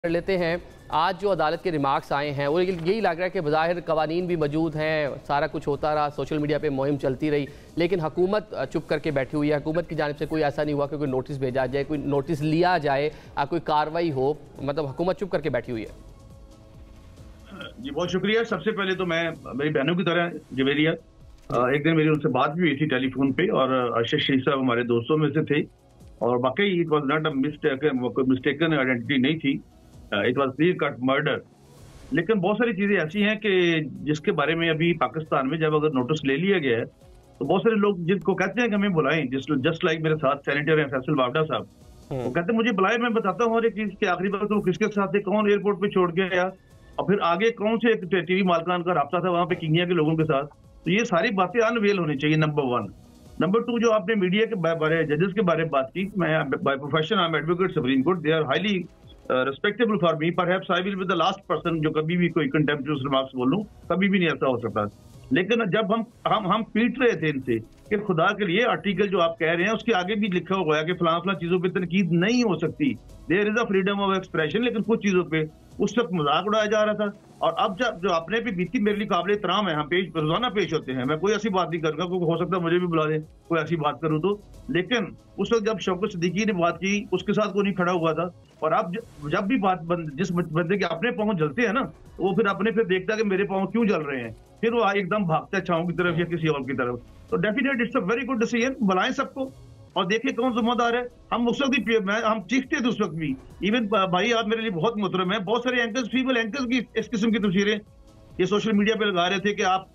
कर लेते हैं। आज जो अदालत के रिमार्क्स आए हैं वो यही लग रहा है कि बज़ाहिर कवानीन भी मौजूद हैं, सारा कुछ होता रहा, सोशल मीडिया पे मुहिम चलती रही, लेकिन हुकूमत चुप करके बैठी हुई है। हुकूमत की जानिब से कोई ऐसा नहीं हुआ कि कोई नोटिस भेजा जाए, कोई नोटिस लिया जाए, कोई कार्रवाई हो, मतलब हुकूमत चुप करके बैठी हुई है। जी बहुत शुक्रिया। सबसे पहले तो मैं मेरी बहनों की तरह जवेरिया, एक दिन मेरी उनसे बात भी हुई थी टेलीफोन पे, और अरशद शरीफ साहब हमारे दोस्तों में से थे, और वाकई it was not a mistaken identity नहीं थी, it was clear cut murder. लेकिन बहुत सारी चीजें ऐसी हैं कि जिसके बारे में अभी पाकिस्तान में जब अगर नोटिस ले लिया गया है तो बहुत सारे लोग जिनको कहते हैं कि हमें बुलाएं, जस्ट लाइक मेरे साथ सेनेटर हैं फैसल बावडा साहब, वो कहते हैं मुझे बुलाए, मैं बताता हूँ हर एक चीज के आखिरी बार तो किसके साथ थे, कौन एयरपोर्ट पे छोड़ के आया, और फिर आगे कौन से टीवी मालकान का राब्ता था वहां पे कीनिया के लोगों के साथ। तो ये सारी बातें अनवेल होनी चाहिए, नंबर वन। नंबर टू, जो आपने मीडिया के बारे जजेस के बारे में बात की, मैं by profession I am advocate supreme court, they are highly respectable for me, perhaps I will be the last person जो कभी भी कोई कंटेम्प्चुअस रिमार्क्स बोलूं, कभी भी नहीं ऐसा हो सकता। लेकिन जब हम पीट रहे थे इनसे कि खुदा के लिए आर्टिकल जो आप कह रहे हैं उसके आगे भी लिखा हुआ है कि फलां चीजों पे तनकीद नहीं हो सकती, there is a freedom of expression, लेकिन कुछ चीजों पे उस वक्त मजाक उड़ाया जा रहा था। और अब जब जो अपने पे बीती मेरे लिए काबिल एहतराम है, हम रोजाना पेश होते हैं, मैं कोई ऐसी बात नहीं करूंगा, क्योंकि हो सकता है मुझे भी बुला दे कोई ऐसी बात करूं तो। लेकिन उस वक्त जब शौकत सिद्दीकी ने बात की, उसके साथ कोई नहीं खड़ा हुआ था। और अब जब भी जिस बंदे के अपने पाँव जलते हैं ना, तो वो फिर देखता है कि मेरे पाँव क्यों जल रहे हैं, फिर वो एकदम भागता है छाँव की तरफ या किसी और की तरफ। तो definite it's a very good decision, बुलाएं सबको और देखिए कौन जिम्मेदार है। हम उस वक्त भी हम चीखते थे उस वक्त भी, इवन भाई आप मेरे लिए बहुत मुहतरम है, बहुत सारे एंकर्स, फीमेल एंकर्स की इस किस्म की तस्वीरें ये सोशल मीडिया पे लगा रहे थे कि आप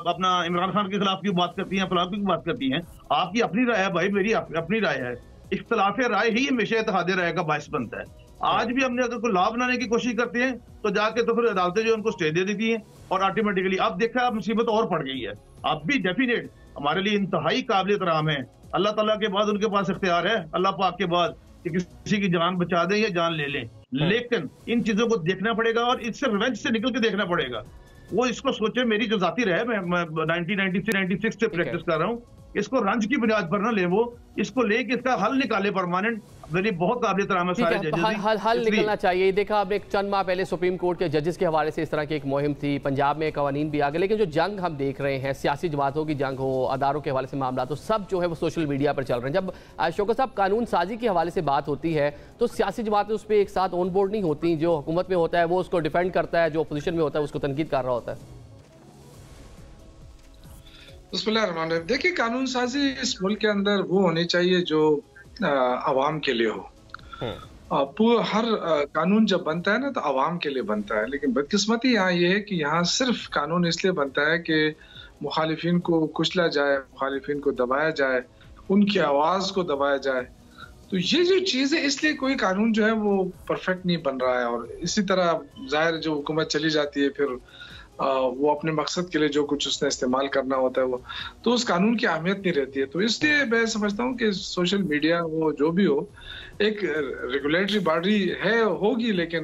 अपना इमरान खान के खिलाफ क्यों बात करती हैं, फलां क्यों बात करती हैं। आपकी अपनी राय है भाई, मेरी अपनी राय है, इख्तलाफ राय ही हमेशा इत्तेहाद राय का बायस बनता है। आज भी हमने अगर कोई लाभ बनाने की कोशिश करते हैं तो जाके तो फिर अदालतें जो उनको स्टे दे देती हैं, और ऑटोमेटिकली अब देखा मुसीबत और पड़ गई है। अब भी डेफिनेट हमारे लिए इंतहाई काबिल एहतराम है, अल्लाह ताला के बाद उनके पास इख्तियार है, अल्लाह पाक के बाद, कि किसी की जान बचा दें या जान ले लें। लेकिन इन चीजों को देखना पड़ेगा और इससे रिवेंज से निकल के देखना पड़ेगा। वो इसको सोचे, मेरी जो जाती रहे, मैं 1996 से प्रैक्टिस कर रहा हूँ, इसको रंज की बुनियाद पर ना ले, वो इसको लेके इसका हल निकाले परमानेंट। मेरी बहुत काबिल एहतराम है सारे जजेस, हल निकलना चाहिए। देखा आपने चंद माह पहले सुप्रीम कोर्ट के जजेस के हवाले से इस तरह की एक मुहिम थी, पंजाब में कवानीन भी आ गए, लेकिन जो जंग हम देख रहे हैं, सियासी जमातों की जंग हो, अदारों के हवाले से मामला, तो सब जो है वो सोशल मीडिया पर चल रहे हैं। जब शौकत साहब कानून साजी के हवाले से बात होती है तो सियासी जमातें उस पर एक साथ ऑन बोर्ड नहीं होती, जो हुकूमत में होता है वो उसको डिफेंड करता है, जो अपोजिशन में होता है उसको तनकीद कर रहा होता है। बिस्मिल्लाहिर्रहमानिर्रहीम। देखिए, कानून साजी इस मुल्क के अंदर वो होनी चाहिए जो आवाम के लिए हो। हर कानून जब बनता है ना तो आवाम के लिए बनता है, लेकिन बदकिस्मती यहाँ ये है कि यहाँ सिर्फ कानून इसलिए बनता है कि मुखालिफिन को कुचला जाए, मुखालिफिन को दबाया जाए, उनकी आवाज को दबाया जाए। तो ये जो चीज़ है, इसलिए कोई कानून जो है वो परफेक्ट नहीं बन रहा है। और इसी तरह जाहिर जो हुकूमत चली जाती है, फिर वो अपने मकसद के लिए जो कुछ उसने इस्तेमाल करना होता है वो, तो उस कानून की अहमियत नहीं रहती है। तो इसलिए मैं समझता हूँ कि सोशल मीडिया वो जो भी हो, एक रेगुलेटरी बॉडी है, होगी, लेकिन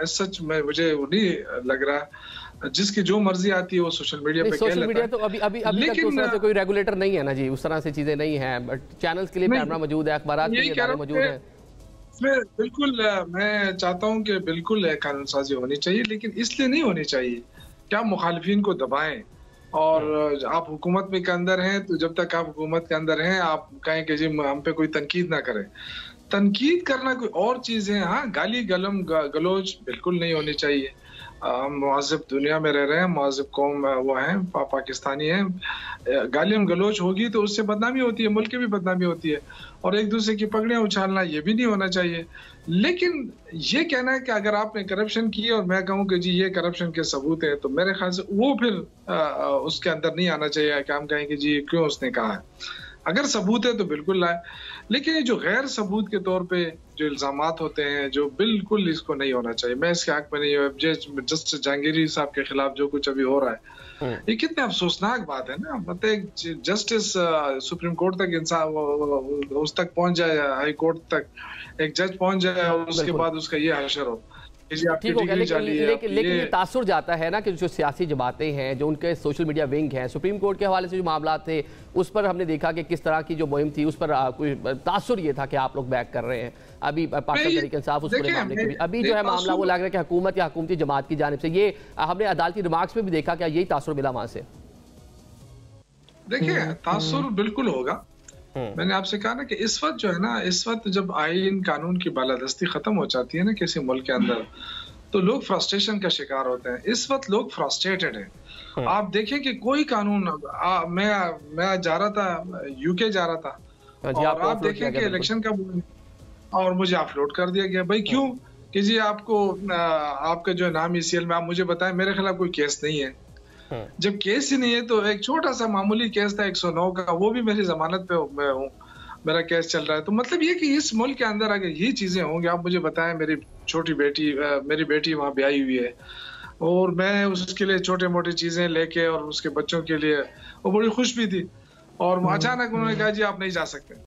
एज सच मुझे वो नहीं लग रहा, जिसकी जो मर्जी आती है वो सोशल मीडिया पे सोशल मीडिया तो अभी तक तो उस तरह से कोई रेगुलेटर नहीं है ना जी, उस तरह से चीजें नहीं है। चैनल्स के लिए कैमरा मौजूद है, अखबारात के लिए मौजूद है। बिल्कुल मैं चाहता हूँ कि बिल्कुल कानून साजी होनी चाहिए, लेकिन इसलिए नहीं होनी चाहिए क्या मुखालिफिन को दबाएं। और आप हुकूमत में के अंदर हैं, तो जब तक आप हुकूमत के अंदर हैं आप कहें कि जी हम पे कोई तनकीद ना करें। तनकीद करना कोई और चीज है, हाँ, गाली गलोच बिल्कुल नहीं होनी चाहिए। हम मुहज़्ज़ब दुनिया में रह रहे हैं, मुहज़्ज़ब कौम वो हैं, पाकिस्तानी हैं। गालियाँ गलोच होगी तो उससे बदनामी होती है, मुल्क की भी बदनामी होती है, और एक दूसरे की पगड़ियाँ उछालना ये भी नहीं होना चाहिए। लेकिन ये कहना है कि अगर आपने करप्शन की और मैं कहूँ कि जी ये करप्शन के सबूत है, तो मेरे ख्याल से वो फिर उसके अंदर नहीं आना चाहिए कि हम कहें कि जी क्यों उसने कहा है। अगर सबूत है तो बिल्कुल लाए, लेकिन ये जो गैर सबूत के तौर पे जो इल्जामात होते हैं, जो बिल्कुल इसको नहीं होना चाहिए। मैं इसके हक में नहीं हूँ। जस्टिस जहांगीरी साहब के खिलाफ जो कुछ अभी हो रहा है, ये कितने अफसोसनाक बात है ना। मतलब जस्टिस सुप्रीम कोर्ट तक इंसान उस तक पहुंच जाए, हाई कोर्ट तक एक जज पहुंच जाए और उसके बाद उसका ये हशर हो ठीक हो गया, लेकिन ये तासुर जाता है ना कि जो सियासी जमातें हैं, जो उनके सोशल मीडिया विंग हैं, सुप्रीम कोर्ट के हवाले से जो मामला थे उस पर हमने देखा कि किस तरह की जो मुहिम थी उस पर कोई तासुर ये था कि आप लोग बैक कर रहे हैं। अभी पाकिस्तान तहरीक इंसाफ उस पूरे मामले के भी अभी जो है मामला वो लग रहा है कि हुकूमत या हुकूमती जमात की जानिब से, ये हमने अदालती रिमार्क्स में भी देखा क्या यही तासुर मिला वहां से? देखिए तासुर बिल्कुल होगा। मैंने आपसे कहा ना कि इस वक्त जो है ना, इस वक्त जब आईन कानून की बालादस्ती खत्म हो जाती है ना किसी मुल्क के अंदर, तो लोग फ्रस्ट्रेशन का शिकार होते हैं। इस वक्त लोग फ्रस्ट्रेटेड हैं। आप देखें कि कोई कानून, मैं जा रहा था यूके जा रहा था और आप देखें कि इलेक्शन का, और मुझे अपलोड कर दिया गया। भाई क्यों? कि जी आपको आपका जो नाम ECL में, आप मुझे बताएं मेरे खिलाफ कोई केस नहीं है। जब केस ही नहीं है तो एक छोटा सा मामूली केस था 109 का, वो भी मेरी जमानत पे मैं हूँ, मेरा केस चल रहा है। तो मतलब ये कि इस मुल्क के अंदर अगर ये चीजें होंगी, आप मुझे बताएं, मेरी बेटी वहाँ ब्याही हुई है और मैं उसके लिए छोटे मोटे चीजें लेके और उसके बच्चों के लिए वो बड़ी खुश भी थी, और अचानक उन्होंने कहा जी आप नहीं जा सकते।